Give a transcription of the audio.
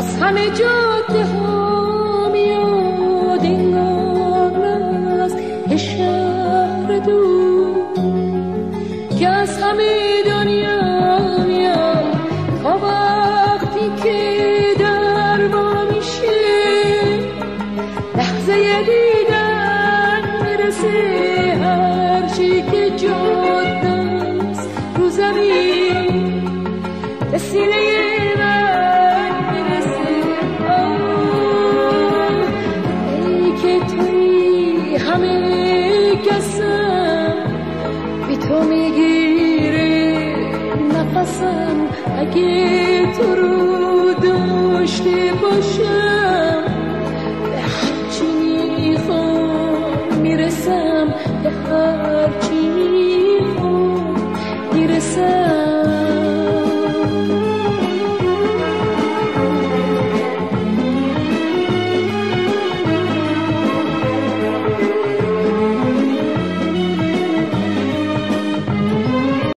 از همه جاده ها میاد انگار از شهر دور که از همه دنیا میاد تا وقتی که در با میشه لحظه دیدن میرسه هرچی که جاده است رو زمین به سینه تو میگیره نفسم اگه تو رو داشته باشم به هرچی میخوام میرسم به هرچی میخوام میرسم